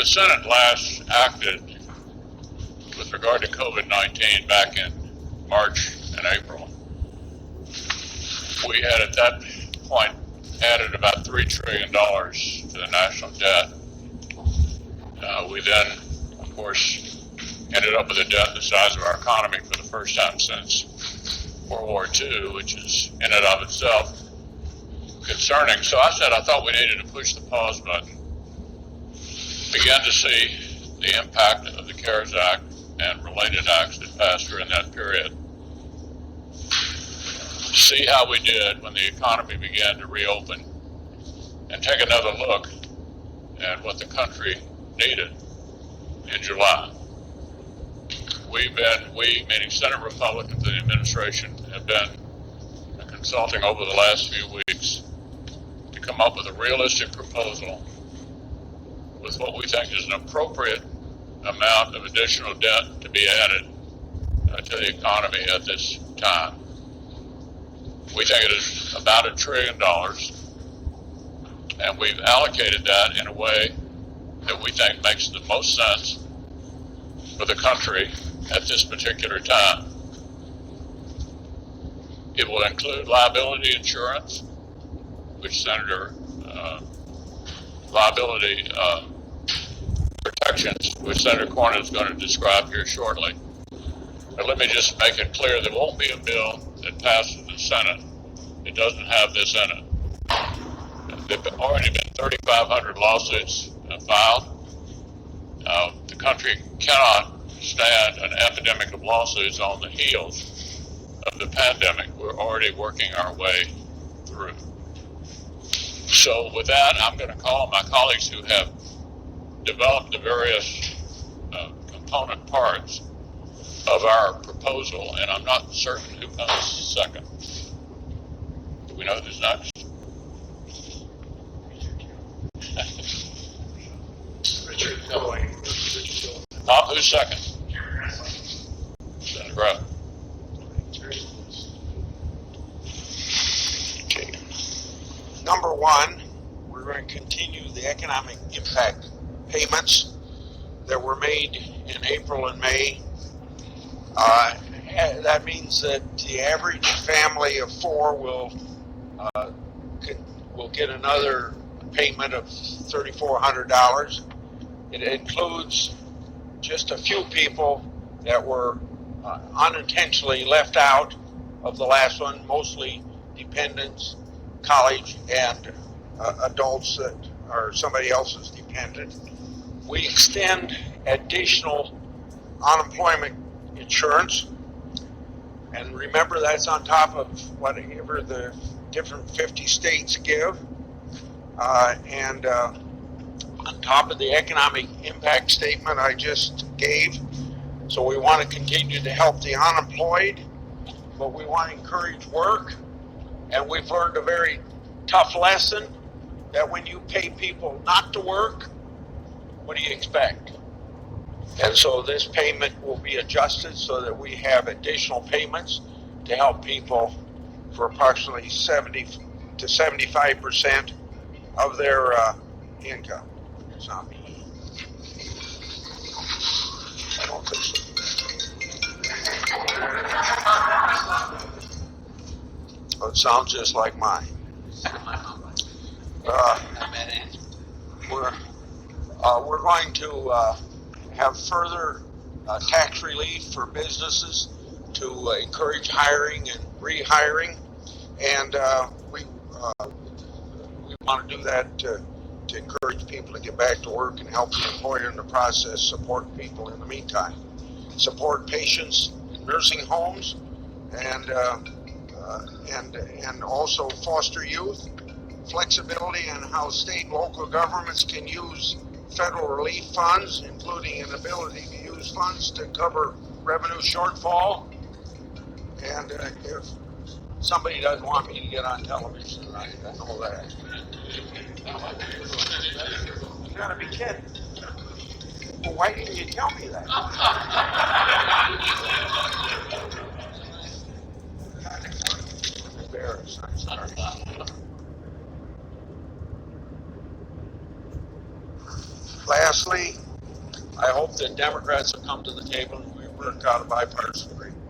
the Senate last acted with regard to COVID-19 back in March and April, we had at that point added about $3 trillion to the national debt. We then, of course, ended up with a debt the size of our economy for the first time since World War II, which is in and of itself concerning. So I said I thought we needed to push the pause button, begin to see the impact of the CARES Act and related acts that passed during that period, see how we did when the economy began to reopen, and take another look at what the country needed in July. We, meaning Senate Republicans and the administration, have been consulting over the last few weeks to come up with a realistic proposal with what we think is an appropriate amount of additional debt to be added to the economy at this time. We think it is about $1 trillion, and we've allocated that in a way that we think makes the most sense for the country at this particular time. It will include liability insurance, which liability protections, which Senator Cornyn is going to describe here shortly. But let me just make it clear, there won't be a bill that passes the Senate that doesn't have this in it. There have already been 3,500 lawsuits filed. The country cannot stand an epidemic of lawsuits on the heels of the pandemic we're already working our way through. So with that, I'm going to call on my colleagues who have developed the various component parts of our proposal, and I'm not certain who comes second. Do we know who's next? Richard Cohen. Who's second? Senator Grubb. Okay. Number one, we're going to continue the economic impact payments that were made in April and May. That means that the average family of four will get another payment of $3,400. It includes just a few people that were unintentionally left out of the last one, mostly dependents, college, and adults that are somebody else's dependent. We extend additional unemployment insurance, and remember that's on top of whatever the different 50 states give, and on top of the economic impact statement I just gave. So we want to continue to help the unemployed, but we want to encourage work, and we've learned a very tough lesson that when you pay people not to work, what do you expect? And so this payment will be adjusted so that we have additional payments to help people for approximately 70 to 75% of their income. It's not me. I don't think so. It sounds just like mine. We're going to have further tax relief for businesses to encourage hiring and rehiring, and we want to do that to encourage people to get back to work and help the employer in the process, support people in the meantime, support patients in nursing homes, and also foster youth, flexibility on how state and local governments can use federal relief funds, including an ability to use funds to cover revenue shortfall. And if somebody doesn't want me to get on television, I know that. You gotta be kidding. Well, why didn't you tell me that? Embarrassed. I'm sorry. Lastly, I hope that Democrats will come to the table and we work out a bipartisan agreement.